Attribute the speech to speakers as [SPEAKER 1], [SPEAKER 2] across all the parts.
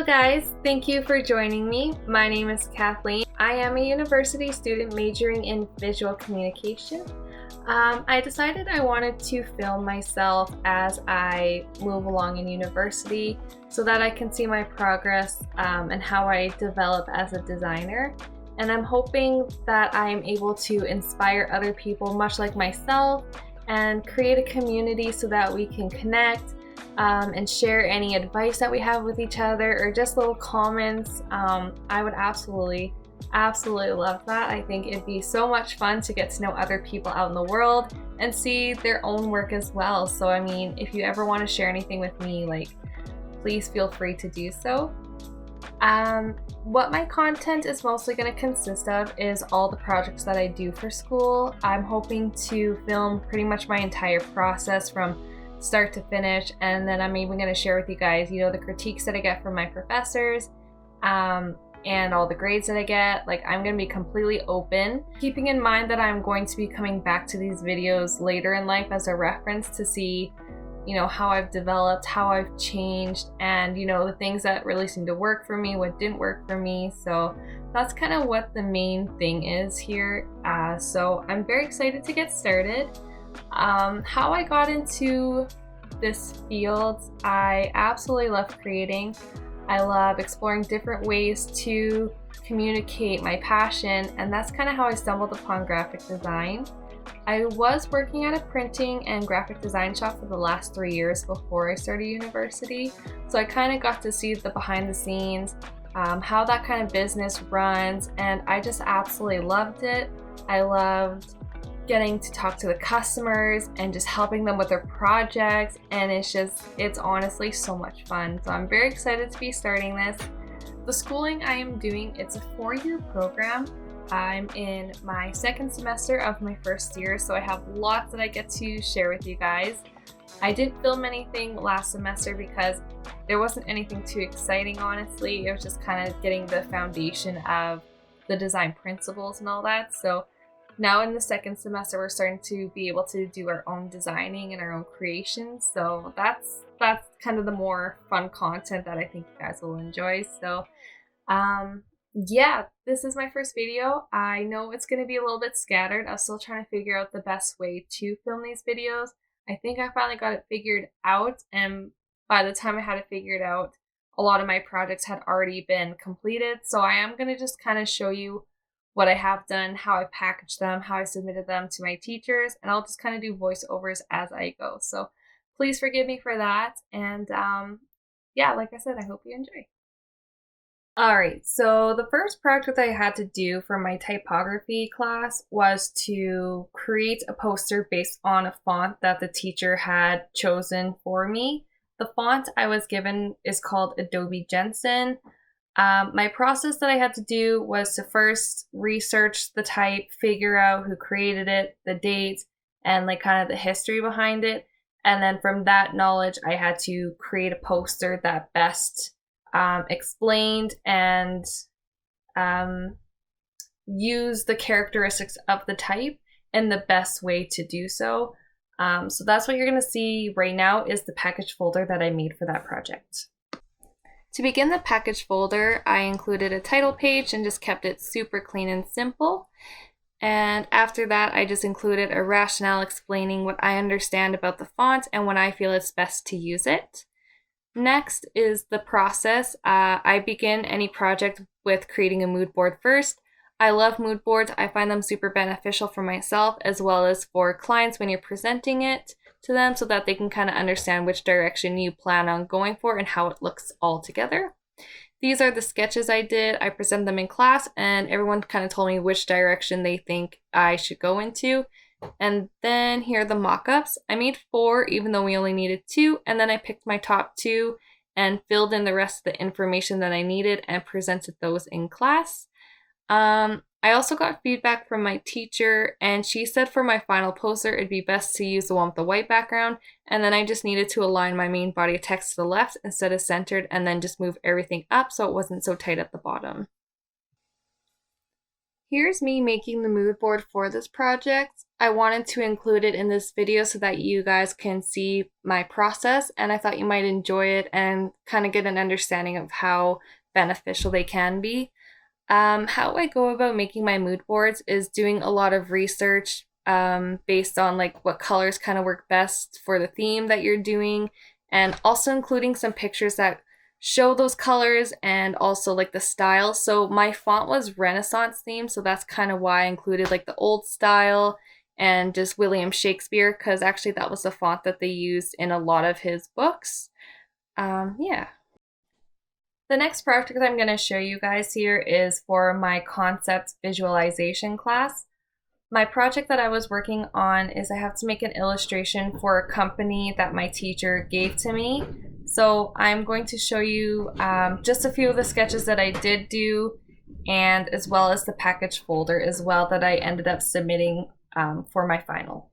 [SPEAKER 1] guys, thank you for joining me. My name is Kathleen. I am a university student majoring in visual communication. I decided I wanted to film myself as I move along in university so that I can see my progress and how I develop as a designer. And I'm hoping that I am able to inspire other people much like myself and create a community so that we can connect and share any advice that we have with each other or just little comments. I would absolutely love that. I think it'd be so much fun to get to know other people out in the world and see their own work as well. So I mean, if you ever want to share anything with me, please feel free to do so. What my content is mostly going to consist of is all the projects that I do for school. I'm hoping to film pretty much my entire process from start to finish, and then I'm even going to share with you guys, the critiques that I get from my professors, and all the grades that I get. I'm going to be completely open, keeping in mind that I'm going to be coming back to these videos later in life as a reference to see, how I've developed, how I've changed, and, the things that really seemed to work for me, what didn't work for me. So that's kind of what the main thing is here. So I'm very excited to get started. How I got into this field, I absolutely love creating. I love exploring different ways to communicate my passion, and that's kind of how I stumbled upon graphic design. I was working at a printing and graphic design shop for the last 3 years before I started university, so I kind of got to see the behind the scenes, how that kind of business runs, and I just absolutely loved it. I loved getting to talk to the customers and just helping them with their projects, and it's honestly so much fun. So I'm very excited to be starting this. The schooling I am doing, it's a 4-year program. I'm in my second semester of my first year, so I have lots that I get to share with you guys. I didn't film anything last semester because there wasn't anything too exciting, honestly. It was just kind of getting the foundation of the design principles and all that. So now in the second semester, we're starting to be able to do our own designing and our own creations. So that's kind of the more fun content that I think you guys will enjoy. So yeah, this is my first video. I know it's going to be a little bit scattered. I'm still trying to figure out the best way to film these videos. I think I finally got it figured out, and by the time I had it figured out, a lot of my projects had already been completed. So I am going to just kind of show you what I have done, how I packaged them, how I submitted them to my teachers, and I'll just kind of do voiceovers as I go. So please forgive me for that. And yeah, like I said, I hope you enjoy. Alright, so the first project I had to do for my typography class was to create a poster based on a font that the teacher had chosen for me. The font I was given is called Adobe Jensen. My process that I had to do was to first research the type, figure out who created it, the date, and kind of the history behind it. And then from that knowledge, I had to create a poster that best explained and used the characteristics of the type in the best way to do so. So that's what you're going to see right now is the package folder that I made for that project. To begin the package folder, I included a title page and just kept it super clean and simple. And after that, I just included a rationale explaining what I understand about the font and when I feel it's best to use it. Next is the process. I begin any project with creating a mood board first. I love mood boards. I find them super beneficial for myself as well as for clients when you're presenting it to them so that they can kind of understand which direction you plan on going for and how it looks all together. These are the sketches I did. I presented them in class and everyone kind of told me which direction they think I should go into. And then here are the mock-ups. I made 4 even though we only needed 2, and then I picked my top 2 and filled in the rest of the information that I needed and presented those in class. I also got feedback from my teacher, and she said for my final poster it'd be best to use the one with the white background, and then I just needed to align my main body of text to the left instead of centered, and then just move everything up so it wasn't so tight at the bottom. Here's me making the mood board for this project. I wanted to include it in this video so that you guys can see my process, and I thought you might enjoy it and kind of get an understanding of how beneficial they can be. How I go about making my mood boards is doing a lot of research based on like what colors kind of work best for the theme that you're doing, and also including some pictures that show those colors and also like the style. So my font was Renaissance themed, so that's kind of why I included like the old style and just William Shakespeare, because actually that was the font that they used in a lot of his books. Yeah. The next project I'm going to show you guys here is for my concept visualization class. My project that I was working on is I have to make an illustration for a company that my teacher gave to me. So I'm going to show you just a few of the sketches that I did do, and as well as the package folder as well that I ended up submitting for my final.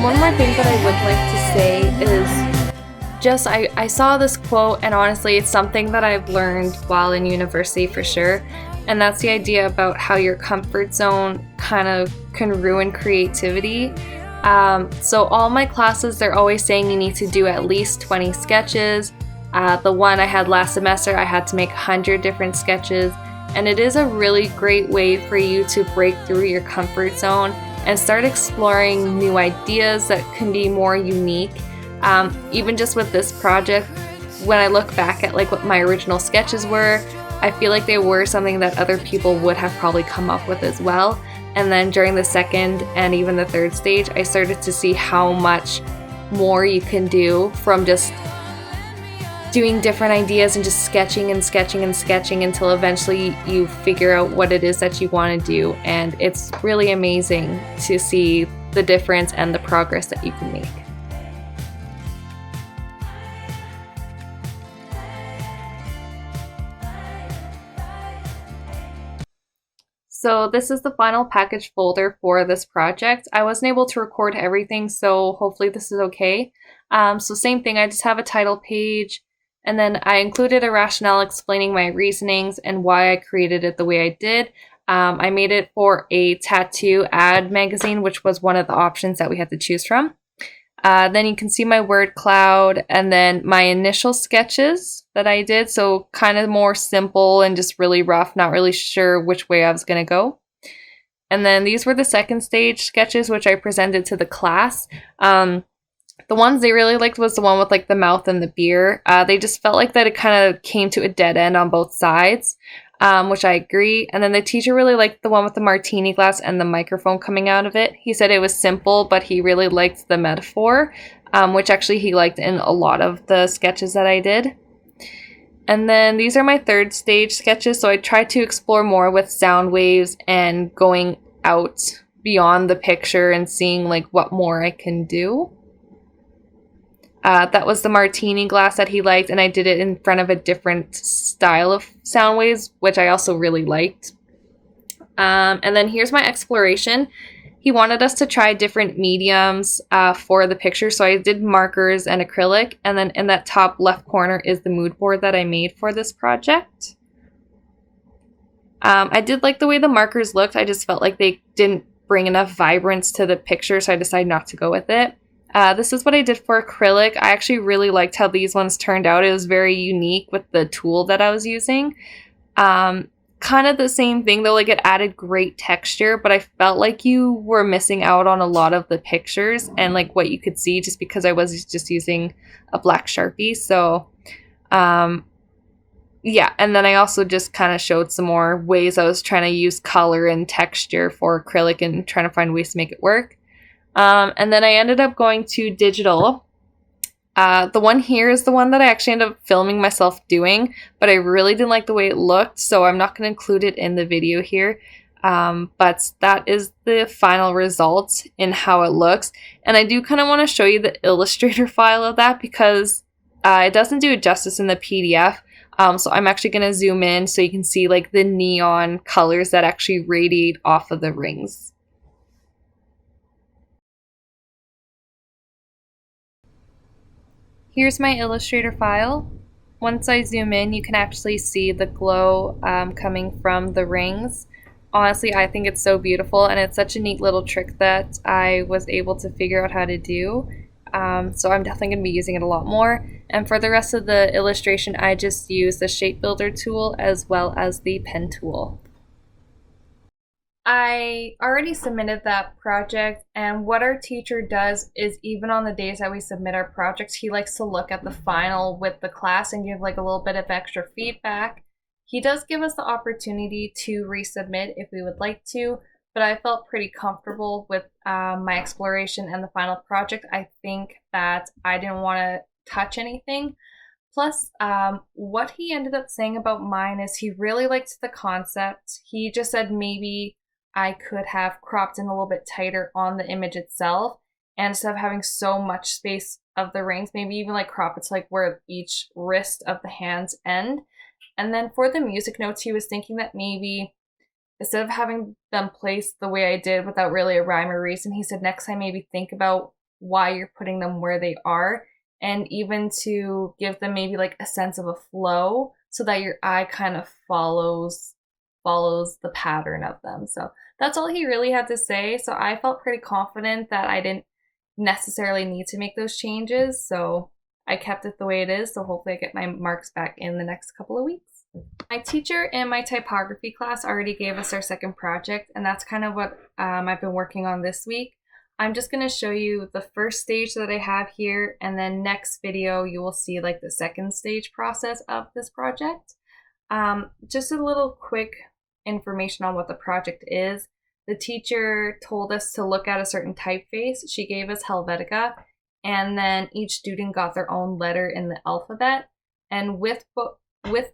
[SPEAKER 1] One more thing that I would like to say is just I saw this quote, and honestly it's something that I've learned while in university for sure, and that's the idea about how your comfort zone kind of can ruin creativity. So all my classes, they're always saying you need to do at least 20 sketches. The one I had last semester, I had to make 100 different sketches, and it is a really great way for you to break through your comfort zone and start exploring new ideas that can be more unique. Even just with this project, when I look back at like what my original sketches were, I feel like they were something that other people would have probably come up with as well. And then during the second and even the third stage, I started to see how much more you can do from just doing different ideas and just sketching and sketching and sketching until eventually you figure out what it is that you want to do. And it's really amazing to see the difference and the progress that you can make. So this is the final package folder for this project. I wasn't able to record everything, so hopefully this is okay. So same thing, I just have a title page, and then I included a rationale explaining my reasonings and why I created it the way I did. I made it for a tattoo ad magazine, which was one of the options that we had to choose from. Then you can see my word cloud and then my initial sketches that I did. So kind of more simple and just really rough, not really sure which way I was going to go. And then these were the second stage sketches, which I presented to the class. The ones they really liked was the one with like the mouth and the beer. They just felt like that it kind of came to a dead end on both sides, which I agree. And then the teacher really liked the one with the martini glass and the microphone coming out of it. He said it was simple, but he really liked the metaphor, which actually he liked in a lot of the sketches that I did. And then these are my third stage sketches. So I tried to explore more with sound waves and going out beyond the picture and seeing like what more I can do. That was the martini glass that he liked, and I did it in front of a different style of sound waves, which I also really liked. And then here's my exploration. He wanted us to try different mediums for the picture, so I did markers and acrylic, and then in that top left corner is the mood board that I made for this project. I did like the way the markers looked. I just felt like they didn't bring enough vibrance to the picture, so I decided not to go with it. This is what I did for acrylic. I actually really liked how these ones turned out. It was very unique with the tool that I was using. Kind of the same thing though, like it added great texture, but I felt like you were missing out on a lot of the pictures and like what you could see just because I was just using a black Sharpie. So yeah, and then I also just kind of showed some more ways I was trying to use color and texture for acrylic and trying to find ways to make it work. And then I ended up going to digital. The one here is the one that I actually ended up filming myself doing, but I really didn't like the way it looked, so I'm not going to include it in the video here. But that is the final result in how it looks. And I do kind of want to show you the Illustrator file of that because it doesn't do it justice in the PDF. So I'm actually going to zoom in so you can see like the neon colors that actually radiate off of the rings. Here's my Illustrator file. Once I zoom in, you can actually see the glow coming from the rings. Honestly, I think it's so beautiful, and it's such a neat little trick that I was able to figure out how to do. So I'm definitely going to be using it a lot more. And for the rest of the illustration, I just use the Shape Builder tool as well as the pen tool. I already submitted that project, and what our teacher does is even on the days that we submit our projects, he likes to look at the final with the class and give like a little bit of extra feedback. He does give us the opportunity to resubmit if we would like to, but I felt pretty comfortable with my exploration and the final project. I think that I didn't want to touch anything. Plus, what he ended up saying about mine is he really liked the concept. He just said maybe I could have cropped in a little bit tighter on the image itself, and instead of having so much space of the rings, maybe even like crop it to like where each wrist of the hands end. And then for the music notes, he was thinking that maybe instead of having them placed the way I did without really a rhyme or reason, he said next time maybe think about why you're putting them where they are, and even to give them maybe like a sense of a flow so that your eye kind of follows the pattern of them. So that's all he really had to say. So I felt pretty confident that I didn't necessarily need to make those changes. So I kept it the way it is. So hopefully I get my marks back in the next couple of weeks. My teacher in my typography class already gave us our second project, and that's kind of what I've been working on this week. I'm just going to show you the first stage that I have here, and then next video you will see like the second stage process of this project. Just a little quick information on what the project is. The teacher told us to look at a certain typeface. She gave us Helvetica, and then each student got their own letter in the alphabet. And with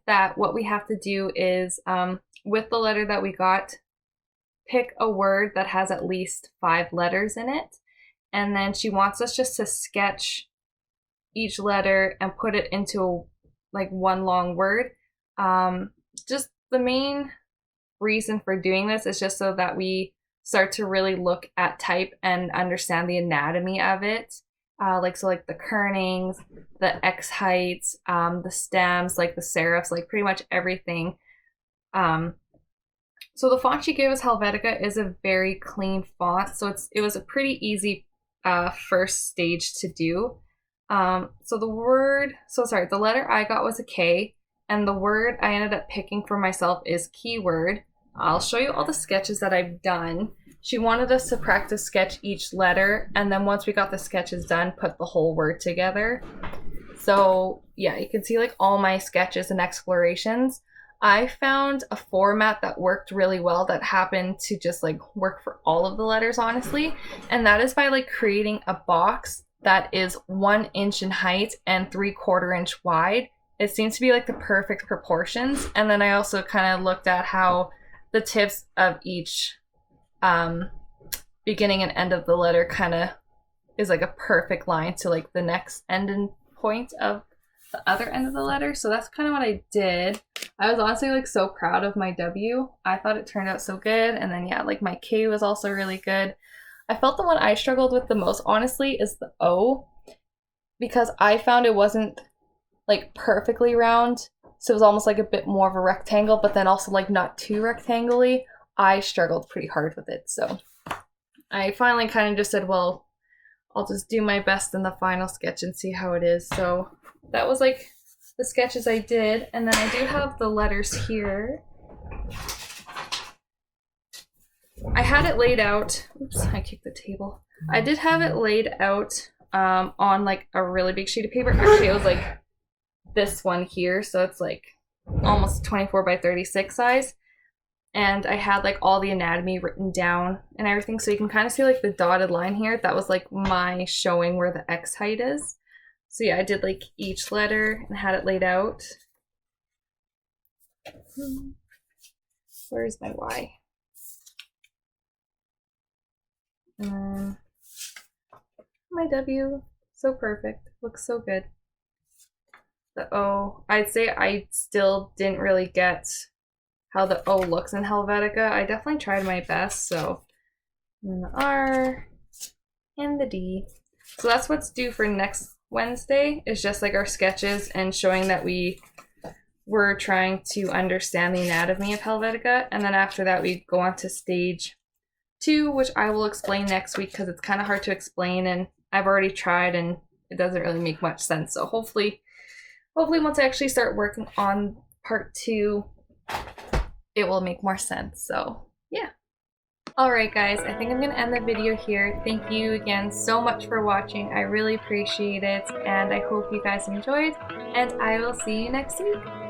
[SPEAKER 1] that, what we have to do is, with the letter that we got, pick a word that has at least 5 letters in it. And then she wants us just to sketch each letter and put it into like one long word. Just the main reason for doing this is just so that we start to really look at type and understand the anatomy of it. Like the kernings, the X heights, the stems, like the serifs, like pretty much everything. So the font she gave us, Helvetica, is a very clean font. So it was a pretty easy first stage to do. So the letter I got was a K, and the word I ended up picking for myself is keyword. I'll show you all the sketches that I've done. She wanted us to practice sketch each letter, and then once we got the sketches done, put the whole word together. So yeah, you can see like all my sketches and explorations. I found a format that worked really well that happened to just like work for all of the letters, honestly. And that is by like creating a box that is 1 inch in height and 3/4 inch wide. It seems to be like the perfect proportions. And then I also kind of looked at how the tips of each beginning and end of the letter kind of is like a perfect line to like the next end and point of the other end of the letter. So that's kind of what I did. I was honestly like so proud of my W. I thought it turned out so good. And then yeah, like my K was also really good. I felt the one I struggled with the most, honestly, is the O, because I found it wasn't like perfectly round. So it was almost like a bit more of a rectangle, but then also like not too rectangle-y. I struggled pretty hard with it. So I finally kind of just said, well, I'll just do my best in the final sketch and see how it is. So that was like the sketches I did. And then I do have the letters here. I had it laid out. Oops, I kicked the table. I did have it laid out on like a really big sheet of paper. Actually, it was like this one here. So it's like almost 24 by 36 size. And I had like all the anatomy written down and everything. So you can kind of see like the dotted line here. That was like my showing where the X height is. So yeah, I did like each letter and had it laid out. Where's my Y? And then my W, so perfect, looks so good. The O, I'd say I still didn't really get how the O looks in Helvetica. I definitely tried my best, so. And the R, and the D. So that's what's due for next Wednesday, is just like our sketches and showing that we were trying to understand the anatomy of Helvetica. And then after that, we go on to stage 2, which I will explain next week because it's kind of hard to explain and I've already tried and it doesn't really make much sense. So hopefully once I actually start working on part 2, it will make more sense. So yeah. Alright guys, I think I'm going to end the video here. Thank you again so much for watching. I really appreciate it and I hope you guys enjoyed and I will see you next week.